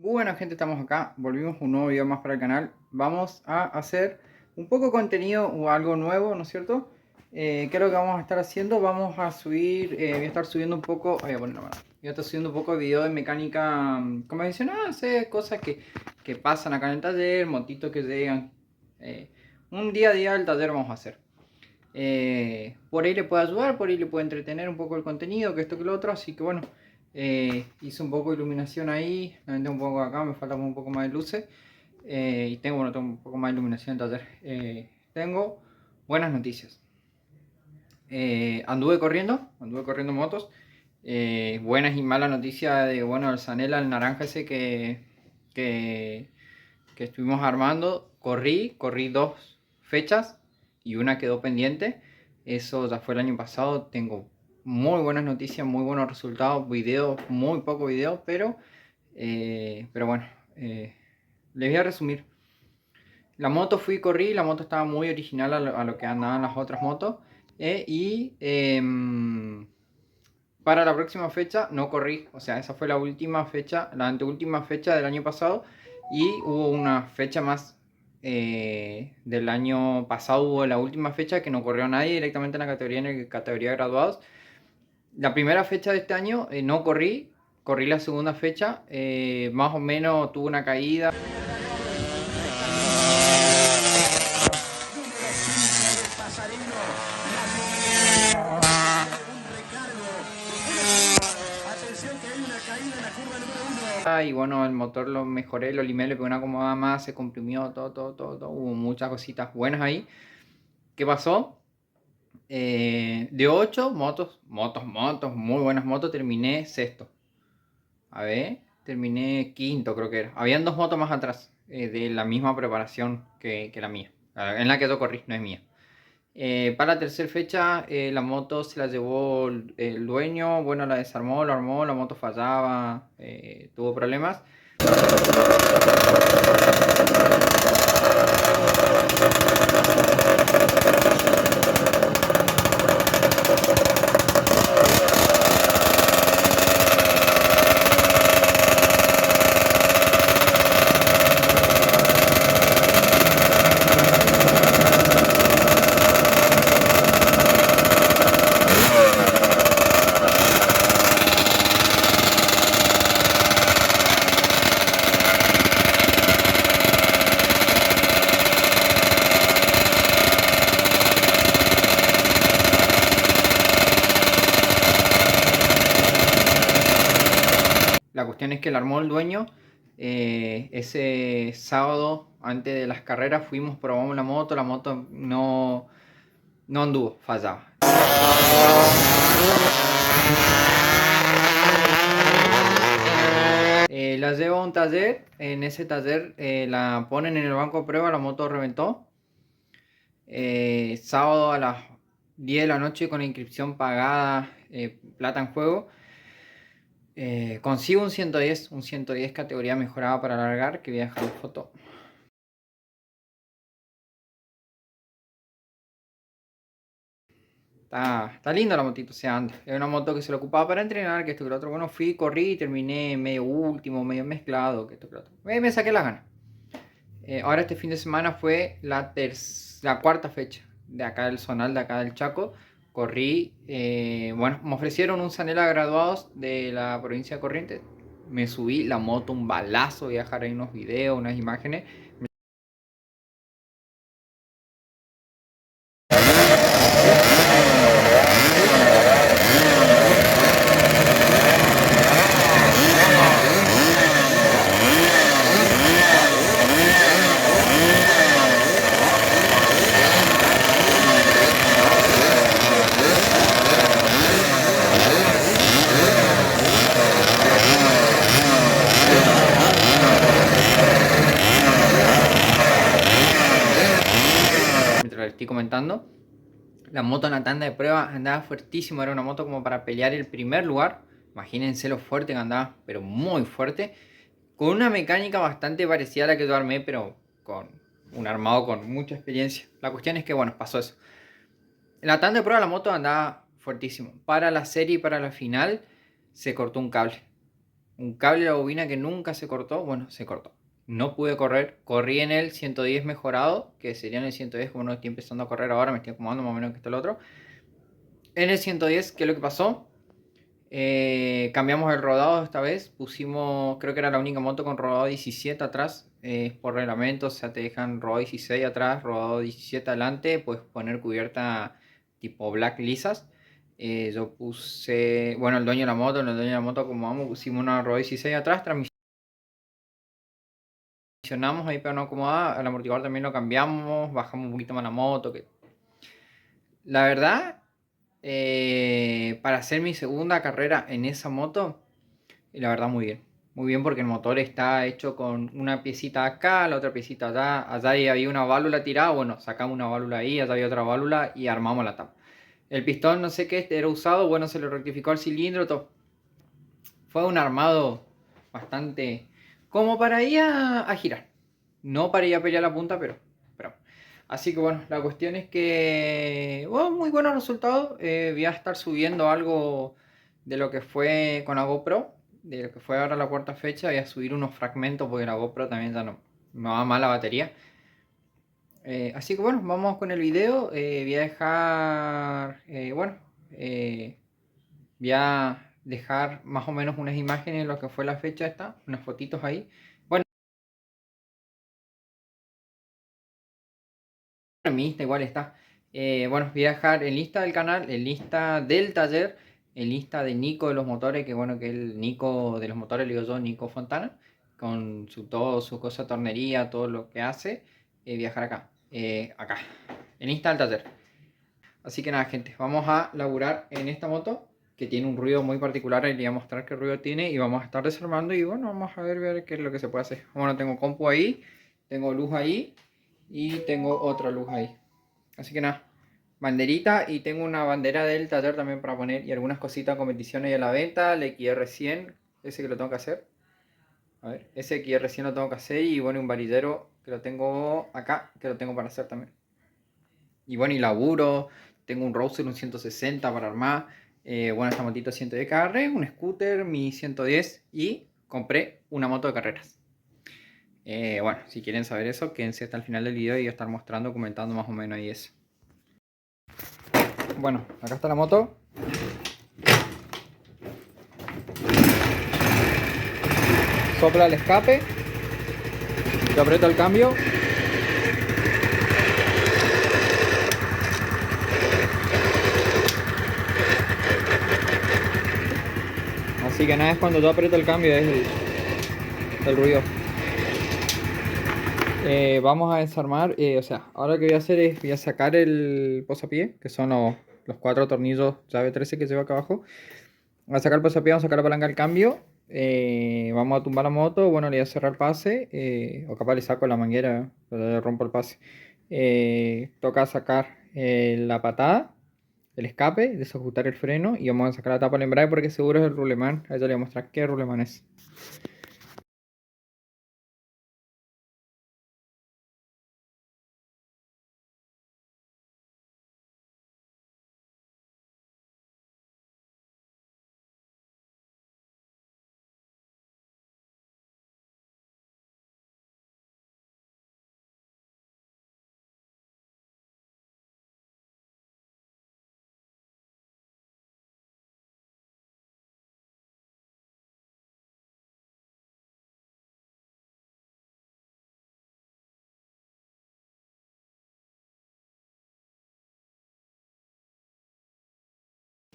Buena gente, estamos acá, volvimos un nuevo video más para el canal. Vamos a hacer un poco de contenido o algo nuevo, ¿no es cierto? ¿Qué es lo que vamos a estar haciendo? Vamos a subir, voy a estar subiendo un poco, voy a poner la mano. Voy a estar subiendo un poco de video de mecánica convencional, cosas que pasan acá en el taller, motitos que llegan. Un día a día del taller vamos a hacer. Por ahí le puede ayudar, por ahí le puede entretener un poco el contenido, que esto que lo otro, así que bueno, hice un poco de iluminación ahí, un poco acá, me falta un poco más de luces, y tengo un poco más de iluminación en el taller. Tengo buenas noticias. Anduve corriendo motos, buenas y malas noticias de, bueno, el Zanella, el naranja ese que, que estuvimos armando, corrí 2 fechas y una quedó pendiente. Eso ya fue el año pasado. Tengo muy buenas noticias, muy buenos resultados, videos, muy poco video, pero bueno, les voy a resumir. La moto corrí, la moto estaba muy original a lo que andaban las otras motos. Para la próxima fecha no corrí, o sea, esa fue la última fecha, la anteúltima fecha del año pasado, y hubo una fecha más del año pasado, hubo la última fecha que no corrió nadie directamente en la categoría de graduados. La primera fecha de este año no corrí la segunda fecha, más o menos tuve una caída. Y bueno, el motor lo mejoré, lo limé, le pegué una acomodada más, se comprimió, todo. Hubo muchas cositas buenas ahí. ¿Qué pasó? De 8 motos, muy buenas motos, terminé sexto. A ver, terminé quinto, creo que era. Habían 2 motos más atrás, de la misma preparación que la mía, en la que yo corrí, no es mía. Para la tercera fecha, la moto se la llevó el dueño, bueno, la desarmó, la armó, la moto fallaba, tuvo problemas. La cuestión es que la armó el dueño. Ese sábado, antes de las carreras, probamos la moto no anduvo, fallaba. La llevo a un taller, en ese taller la ponen en el banco de prueba, la moto reventó. Sábado a las 10 de la noche con la inscripción pagada, plata en juego. Consigo un 110 categoría mejorada para alargar, que voy a dejar la foto. Está linda la motito, se anda. Es una moto que se lo ocupaba para entrenar, que esto que lo otro. Bueno, corrí y terminé medio último, medio mezclado, que esto que lo otro. Me saqué las ganas. Ahora este fin de semana fue la cuarta fecha de acá del zonal, de acá del Chaco. Corrí, bueno, me ofrecieron un Zanella graduados de la provincia de Corrientes. Me subí la moto, un balazo, voy a dejar ahí unos videos, unas imágenes. Mientras les estoy comentando, la moto en la tanda de prueba andaba fuertísimo, era una moto como para pelear el primer lugar. Imagínense lo fuerte que andaba, pero muy fuerte. Con una mecánica bastante parecida a la que yo armé, pero con un armado con mucha experiencia. La cuestión es que, bueno, pasó eso. En la tanda de prueba la moto andaba fuertísimo. Para la serie y para la final se cortó un cable. un cable de la bobina que nunca se cortó. Bueno, se cortó. No pude correr. Corrí en el 110 mejorado, que sería en el 110 como no estoy empezando a correr ahora, me estoy acomodando más o menos que esto el otro. En el 110, ¿qué es lo que pasó? Cambiamos el rodado esta vez, pusimos, creo que era la única moto con rodado 17 atrás, por reglamento, o sea, te dejan rodado 16 atrás, rodado 17 adelante, puedes poner cubierta tipo black lisas. Yo puse, bueno, el dueño de la moto, el dueño de la moto como vamos, pusimos una rodado 16 atrás, transicionamos ahí para no acomodar, el amortiguador también lo cambiamos, bajamos un poquito más la moto, que la verdad, para hacer mi segunda carrera en esa moto, y la verdad muy bien. Muy bien porque el motor está hecho con una piecita acá, la otra piecita allá. Allá había una válvula tirada, bueno, sacamos una válvula ahí, allá había otra válvula y armamos la tapa. El pistón no sé qué era usado, bueno, se le rectificó el cilindro, todo. Fue un armado bastante como para ir a girar. No para ir a pelear la punta, pero. Así que bueno, la cuestión es que, bueno, muy buenos resultados. Voy a estar subiendo algo de lo que fue con la GoPro, de lo que fue ahora la cuarta fecha. Voy a subir unos fragmentos porque la GoPro también ya no va mal la batería. Así que bueno, vamos con el video. Voy a dejar, bueno, voy a dejar más o menos unas imágenes de lo que fue la fecha esta, unas fotitos ahí. Bueno, en mi Insta igual está. Bueno, voy a dejar en lista del canal, en lista del taller, en lista de Nico de los motores, que bueno, que el Nico de los motores, le digo yo, Nico Fontana, con todo su cosa de tornería, todo lo que hace, viajar acá, en lista del taller. Así que nada, gente, vamos a laburar en esta moto que tiene un ruido muy particular. Y le voy a mostrar qué ruido tiene y vamos a estar desarmando y bueno, vamos a ver qué es lo que se puede hacer. Bueno, tengo compu ahí, tengo luz ahí y tengo otra luz ahí. Así que nada, banderita y tengo una bandera del taller también para poner y algunas cositas, competiciones y a la venta, el XR100, ese que lo tengo que hacer. A ver, ese XR100 lo tengo que hacer y bueno, un varillero que lo tengo acá, que lo tengo para hacer también. Y bueno, y laburo, tengo un Rouser, un 160 para armar, bueno, esta motito 110 KR, un scooter, mi 110 y compré una moto de carreras. Bueno, si quieren saber eso, quédense hasta el final del video y voy a estar mostrando, comentando más o menos ahí eso. Bueno, acá está la moto. Sopla el escape. Yo aprieto el cambio. Así que nada, es cuando yo aprieto el cambio es el ruido. Vamos a desarmar, o sea, ahora lo que voy a hacer es voy a sacar el posapié, que son los 4 tornillos llave 13 que llevo acá abajo. Voy a sacar el posapié, vamos a sacar la palanca del cambio. Vamos a tumbar la moto, bueno, le voy a cerrar el pase, o capaz le saco la manguera, pero le rompo el pase. Toca sacar la patada, el escape, desajustar el freno y vamos a sacar la tapa del embrague porque seguro es el rulemán. Ahí te voy a mostrar qué rulemán es.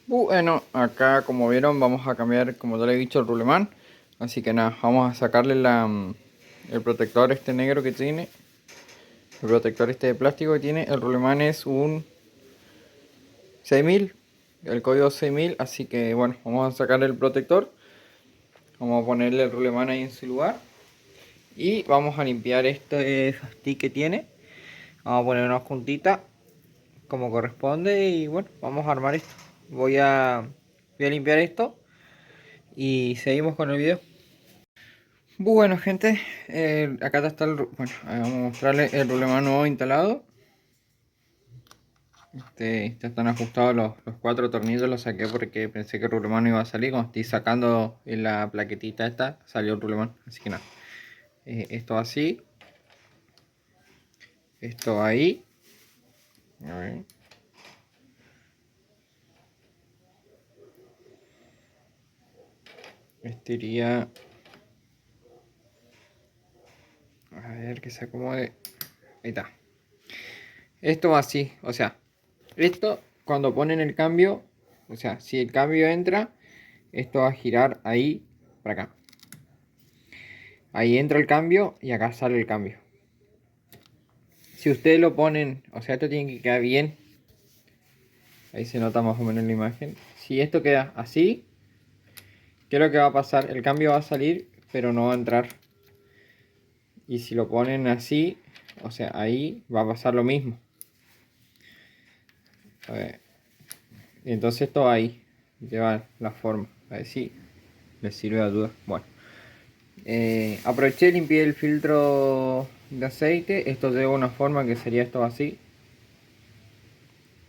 Bueno, acá como vieron vamos a cambiar, como ya le he dicho, el rulemán. Así que nada, vamos a sacarle el protector este negro que tiene. El protector este de plástico que tiene. El rulemán es un 6000, el código 6000. Así que bueno, vamos a sacar el protector. Vamos a ponerle el rulemán ahí en su lugar. Y vamos a limpiar este stick que tiene. Vamos a poner una juntita como corresponde. Y bueno, vamos a armar esto. Voy a limpiar esto. Y seguimos con el video. Bueno, gente, acá está bueno, vamos a mostrarles el rulemán nuevo instalado. Ya están ajustados los cuatro tornillos, los saqué porque pensé que el rulemán no iba a salir. Cuando estoy sacando en la plaquetita esta, salió el rulemán, así que nada. Esto así, esto ahí. A ver. Este iría... A ver que se acomode. Ahí está. Esto va así, o sea, esto cuando ponen el cambio, o sea, si el cambio entra, esto va a girar ahí para acá. Ahí entra el cambio y acá sale el cambio. Si ustedes lo ponen, o sea, esto tiene que quedar bien. Ahí se nota más o menos en la imagen. Si esto queda así, ¿qué es lo que va a pasar? El cambio va a salir, pero no va a entrar. Y si lo ponen así, o sea, ahí va a pasar lo mismo. A ver. Entonces esto ahí lleva la forma. A ver si les sirve de duda. Bueno. Aproveché, limpié el filtro de aceite. Esto lleva una forma que sería esto así.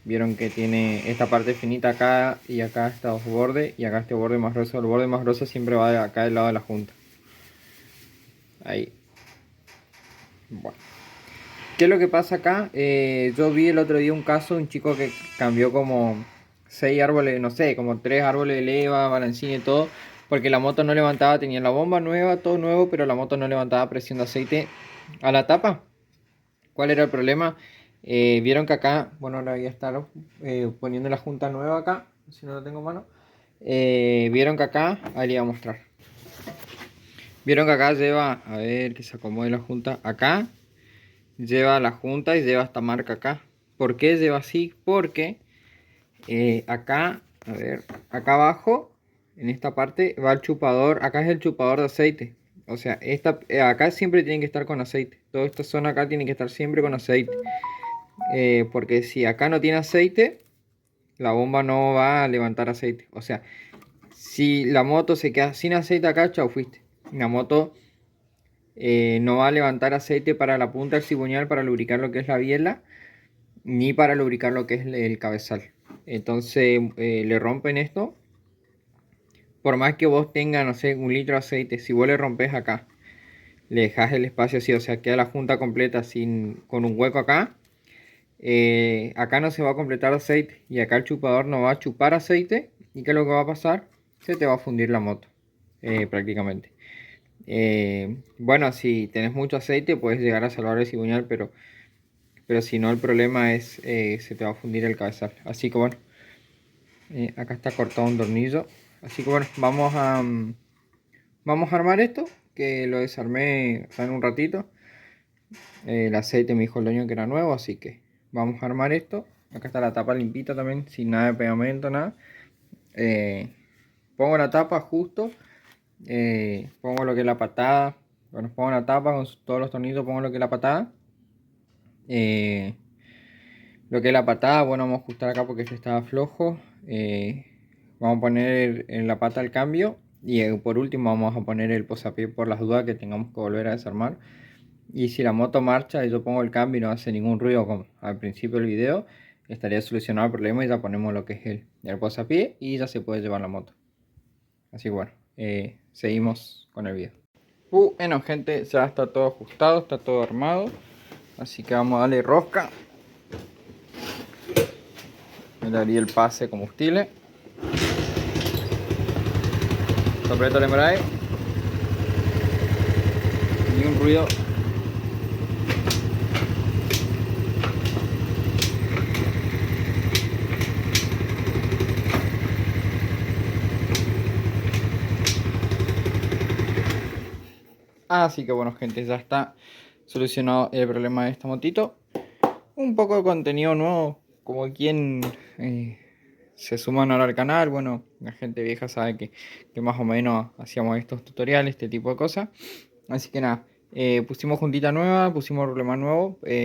Vieron que tiene esta parte finita acá y acá estos bordes y acá este borde más grueso. El borde más grueso siempre va de acá del lado de la junta. Ahí. Bueno. ¿Qué es lo que pasa acá? Yo vi el otro día un caso, un chico que cambió como 6 árboles, no sé, como 3 árboles de leva, balancín y todo, porque la moto no levantaba, tenía la bomba nueva, todo nuevo, pero la moto no levantaba presión de aceite a la tapa. ¿Cuál era el problema? Vieron que acá, bueno, ahora voy a estar poniendo la junta nueva acá, si no lo tengo en mano. Vieron que acá, ahí le voy a mostrar. Vieron que acá lleva, a ver que se acomode la junta, acá lleva la junta y lleva esta marca acá. ¿Por qué lleva así? Porque acá, a ver, acá abajo, en esta parte va el chupador, acá es el chupador de aceite. O sea, acá siempre tiene que estar con aceite. Toda esta zona acá tiene que estar siempre con aceite. Porque si acá no tiene aceite, la bomba no va a levantar aceite. O sea, si la moto se queda sin aceite acá, chau, fuiste. La moto no va a levantar aceite para la punta del cigüeñal para lubricar lo que es la biela, ni para lubricar lo que es el cabezal. Entonces le rompen esto. Por más que vos tengas, no sé, 1 litro de aceite, si vos le rompes acá, le dejas el espacio así, o sea, queda la junta completa con un hueco acá. Acá no se va a completar aceite y acá el chupador no va a chupar aceite. ¿Y qué es lo que va a pasar? Se te va a fundir la moto, prácticamente. Bueno, si tenés mucho aceite puedes llegar a salvar el cigüeñal, pero si no, el problema es se te va a fundir el cabezal. Así que bueno, acá está cortado un tornillo. Así que bueno, vamos a armar esto, que lo desarmé en un ratito. El aceite me dijo el dueño que era nuevo, así que vamos a armar esto. Acá está la tapa limpita también, sin nada de pegamento, nada. Pongo la tapa justo, pongo lo que es la patada. Bueno, pongo la tapa con todos los tornillos, pongo lo que es la patada. Lo que es la patada, bueno, vamos a ajustar acá porque este estaba flojo. Vamos a poner en la pata el cambio. Y por último vamos a poner el posapié por las dudas que tengamos que volver a desarmar. Y si la moto marcha y yo pongo el cambio y no hace ningún ruido como al principio del video, estaría solucionado el problema y ya ponemos lo que es el posapié y ya se puede llevar la moto. Así que bueno, seguimos con el video. Bueno gente, ya está todo ajustado, está todo armado. Así que vamos a darle rosca. Le daría el pase de combustible. Sopleto el embrague. Y un ruido. Así que bueno gente, ya está solucionado el problema de esta motito. Un poco de contenido nuevo, como quien se suman ahora al canal. Bueno, la gente vieja sabe que más o menos hacíamos estos tutoriales, este tipo de cosas. Así que nada, pusimos juntita nueva, pusimos problema nuevo. Ya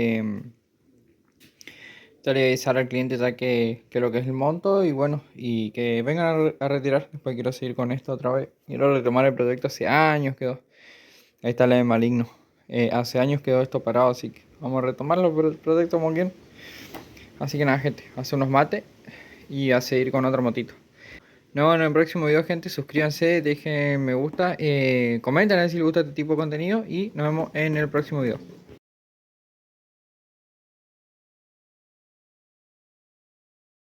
le voy a avisar al cliente ya que lo que es el monto y bueno, y que vengan a retirar. Después quiero seguir con esto otra vez. Quiero retomar el proyecto, hace años quedó. Ahí está la de maligno. Hace años quedó esto parado, así que vamos a retomarlo, el proyecto muy bien. Así que nada, gente, hace unos mates y a seguir con otra motito. Nos vemos en el próximo video, gente. Suscríbanse, dejen me gusta, comenten a ver si les gusta este tipo de contenido y nos vemos en el próximo video.